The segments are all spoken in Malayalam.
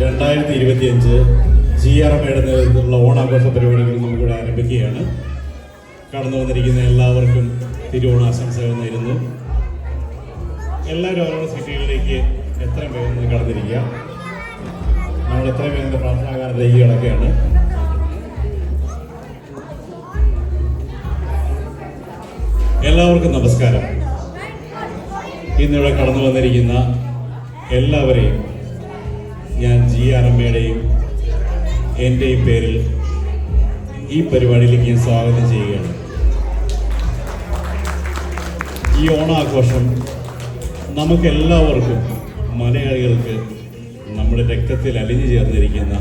2025 GRMയുടെ നേതൃത്വത്തിലുള്ള ഓണാഘോഷ പരിപാടികൾ നമുക്കിവിടെ ആരംഭിക്കുകയാണ്. കടന്നു വന്നിരിക്കുന്ന എല്ലാവർക്കും തിരുവോണാശംസകൾ നേരുന്നു. എല്ലാവരും അവരുടെ സീറ്റുകളിലേക്ക് എത്രയും വേഗം കടന്നിരിക്കുക. നമ്മൾ എത്രയും വേഗം പ്രാർത്ഥനാകാലത്തേക്ക് കിടക്കുകയാണ്. എല്ലാവർക്കും നമസ്കാരം. ഇന്നിവിടെ കടന്നു വന്നിരിക്കുന്ന എല്ലാവരെയും ഞാൻ GRMയുടെയും എൻ്റെയും പേരിൽ ഈ പരിപാടിയിലേക്ക് ഞാൻ സ്വാഗതം ചെയ്യുകയാണ്. ഈ ഓണാഘോഷം നമുക്കെല്ലാവർക്കും മലയാളികൾക്ക് നമ്മുടെ രക്തത്തിൽ അലിഞ്ഞു ചേർന്നിരിക്കുന്ന,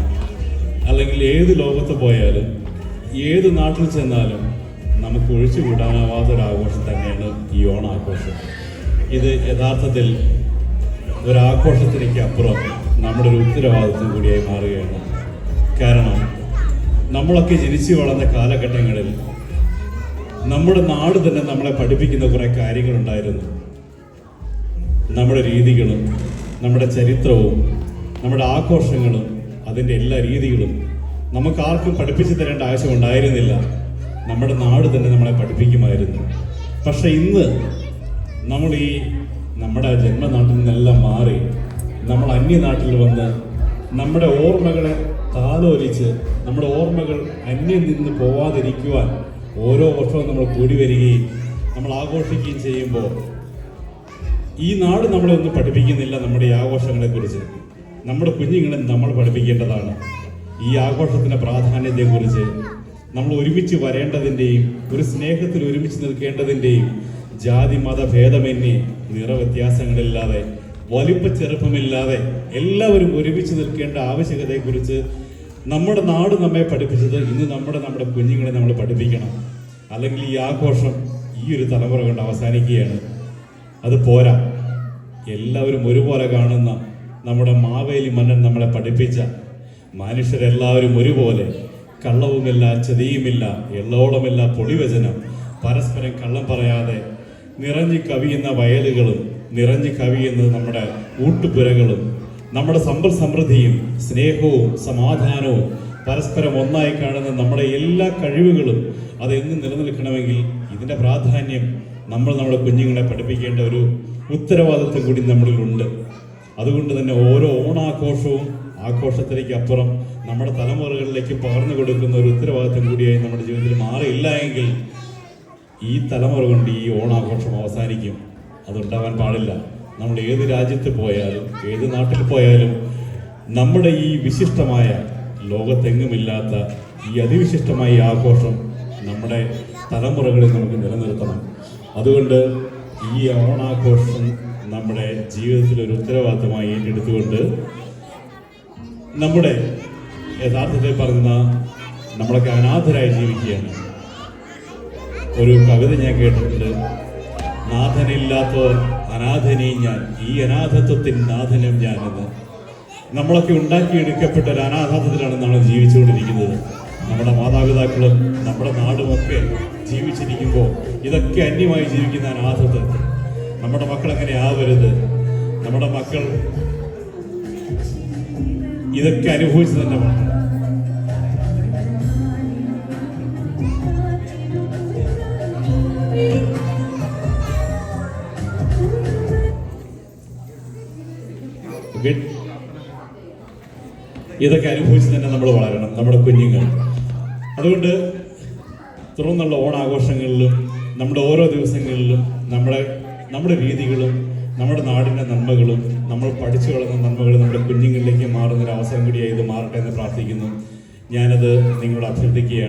അല്ലെങ്കിൽ ഏത് ലോകത്ത് പോയാലും ഏത് നാട്ടിൽ ചെന്നാലും നമുക്ക് ഒഴിച്ചുകൂടാനാവാത്തൊരാഘോഷം തന്നെയാണ് ഈ ഓണാഘോഷം. ഇത് യഥാർത്ഥത്തിൽ ഒരാഘോഷത്തിലേക്ക് അപ്പുറം നമ്മുടെ ഒരു ഉത്തരവാദിത്വം കൂടിയായി മാറുകയാണ്. കാരണം നമ്മളൊക്കെ ജനിച്ചു വളർന്ന കാലഘട്ടങ്ങളിൽ നമ്മുടെ നാട് തന്നെ നമ്മളെ പഠിപ്പിക്കുന്ന കുറേ കാര്യങ്ങളുണ്ടായിരുന്നു. നമ്മുടെ രീതികളും നമ്മുടെ ചരിത്രവും നമ്മുടെ ആഘോഷങ്ങളും അതിൻ്റെ എല്ലാ രീതികളും നമുക്ക് ആർക്കും പഠിപ്പിച്ചു തരേണ്ട ആവശ്യമുണ്ടായിരുന്നില്ല. നമ്മുടെ നാട് തന്നെ നമ്മളെ പഠിപ്പിക്കുമായിരുന്നു. പക്ഷെ ഇന്ന് നമ്മൾ നമ്മുടെ ജന്മനാട്ടിൽ നിന്നെല്ലാം മാറി നമ്മൾ അന്യനാട്ടിൽ വന്ന് നമ്മുടെ ഓർമ്മകളെ താലോലിച്ച് നമ്മുടെ ഓർമ്മകൾ അന്യം നിന്ന് പോവാതിരിക്കുവാൻ ഓരോ വർഷവും നമ്മൾ കൂടി വരികയും നമ്മൾ ആഘോഷിക്കുകയും ചെയ്യുമ്പോൾ ഈ നാട് നമ്മളെ ഒന്നും പഠിപ്പിക്കുന്നില്ല. നമ്മുടെ ഈ ആഘോഷങ്ങളെക്കുറിച്ച് നമ്മുടെ കുഞ്ഞുങ്ങളെ നമ്മൾ പഠിപ്പിക്കേണ്ടതാണ്. ഈ ആഘോഷത്തിൻ്റെ പ്രാധാന്യത്തെക്കുറിച്ച് നമ്മൾ ഒരുമിച്ച് വരേണ്ടതിൻ്റെയും ഒരു സ്നേഹത്തിൽ ഒരുമിച്ച് നിൽക്കേണ്ടതിൻ്റെയും ജാതി മത ഭേദമന്യേ നിറവ്യത്യാസങ്ങളില്ലാതെ വലിപ്പ ചെറുപ്പമില്ലാതെ എല്ലാവരും ഒരുമിച്ച് നിൽക്കേണ്ട ആവശ്യകതയെക്കുറിച്ച് നമ്മുടെ നാട് നമ്മെ പഠിപ്പിച്ചത് ഇന്ന് നമ്മുടെ കുഞ്ഞുങ്ങളെ നമ്മൾ പഠിപ്പിക്കണം. അല്ലെങ്കിൽ ഈ ആഘോഷം ഈ ഒരു തലമുറ കൊണ്ട് അവസാനിക്കുകയാണ്. അത് പോരാ. എല്ലാവരും ഒരുപോലെ കാണുന്ന നമ്മുടെ മാവേലി മന്നൻ നമ്മളെ പഠിപ്പിച്ച മനുഷ്യരെല്ലാവരും ഒരുപോലെ, കള്ളവുമില്ല ചതിയുമില്ല എള്ളോളമില്ല പൊളിവചനം, പരസ്പരം കള്ളം പറയാതെ നിറഞ്ഞു കവിയുന്ന വയലുകളും നിറഞ്ഞു കവിയുന്ന നമ്മുടെ ഊട്ടുപുരകളും നമ്മുടെ സമ്പൽ സമൃദ്ധിയും സ്നേഹവും സമാധാനവും പരസ്പരം ഒന്നായി കാണുന്ന നമ്മുടെ എല്ലാ കഴിവുകളും അതെന്നും നിലനിൽക്കണമെങ്കിൽ ഇതിൻ്റെ പ്രാധാന്യം നമ്മുടെ കുഞ്ഞുങ്ങളെ പഠിപ്പിക്കേണ്ട ഒരു ഉത്തരവാദിത്വം കൂടി നമ്മളിലുണ്ട്. അതുകൊണ്ട് തന്നെ ഓരോ ഓണാഘോഷവും ആഘോഷത്തിലേക്ക് അപ്പുറം നമ്മുടെ തലമുറകളിലേക്ക് പകർന്നു കൊടുക്കുന്ന ഒരു ഉത്തരവാദിത്വം കൂടിയായി നമ്മുടെ ജീവിതത്തിൽ മാറിയില്ല എങ്കിൽ ഈ തലമുറ കൊണ്ട് ഈ ഓണാഘോഷം അവസാനിക്കും. അതുണ്ടാവാൻ പാടില്ല. നമ്മൾ ഏത് രാജ്യത്ത് പോയാലും ഏത് നാട്ടിൽ പോയാലും നമ്മുടെ ഈ വിശിഷ്ടമായ ലോകത്തെങ്ങുമില്ലാത്ത ഈ അതിവിശിഷ്ടമായ ഈ ആഘോഷം നമ്മുടെ തലമുറകളിൽ നമുക്ക് നിലനിർത്തണം. അതുകൊണ്ട് ഈ ഓണാഘോഷം നമ്മുടെ ജീവിതത്തിൽ ഒരു ഉത്തരവാദിത്തമായി ഏറ്റെടുത്തുകൊണ്ട് നമ്മുടെ യഥാർത്ഥത്തിൽ പറഞ്ഞ നമ്മളൊക്കെ അനാഥരായി ജീവിക്കുകയാണ്. ഒരു കവിത ഞാൻ കേട്ടിട്ടുണ്ട്. നാഥനില്ലാത്തവർ അനാഥനീ ഞാൻ, ഈ അനാഥത്വത്തിൻ നാഥനും ഞാൻ എന്ന്. നമ്മളൊക്കെ ഉണ്ടാക്കിയെടുക്കപ്പെട്ട ഒരു അനാഥത്വത്തിലാണ് നമ്മൾ ജീവിച്ചുകൊണ്ടിരിക്കുന്നത്. നമ്മുടെ മാതാപിതാക്കളും നമ്മുടെ നാടുമൊക്കെ ജീവിച്ചിരിക്കുമ്പോൾ ഇതൊക്കെ അന്യമായി ജീവിക്കുന്ന അനാഥത്വം. നമ്മുടെ മക്കൾ അങ്ങനെ ആവരുത്. നമ്മുടെ മക്കൾ ഇതൊക്കെ അനുഭവിച്ചു തന്നെ വേണം. ഇതൊക്കെ അനുഭവിച്ച് തന്നെ നമ്മൾ വളരണം, നമ്മുടെ കുഞ്ഞുങ്ങൾ. അതുകൊണ്ട് തുടർന്നുള്ള ഓണാഘോഷങ്ങളിലും നമ്മുടെ ഓരോ ദിവസങ്ങളിലും നമ്മുടെ രീതികളും നമ്മുടെ നാടിൻ്റെ നന്മകളും നമ്മൾ പഠിച്ചു വളർന്ന നന്മകളും നമ്മുടെ കുഞ്ഞുങ്ങളിലേക്ക് മാറുന്നൊരു അവസരം കൂടിയായി ഇത് മാറട്ടെ എന്ന് പ്രാർത്ഥിക്കുന്നു. ഞാനത് നിങ്ങളോട് അഭ്യർത്ഥിക്കുകയാണ്.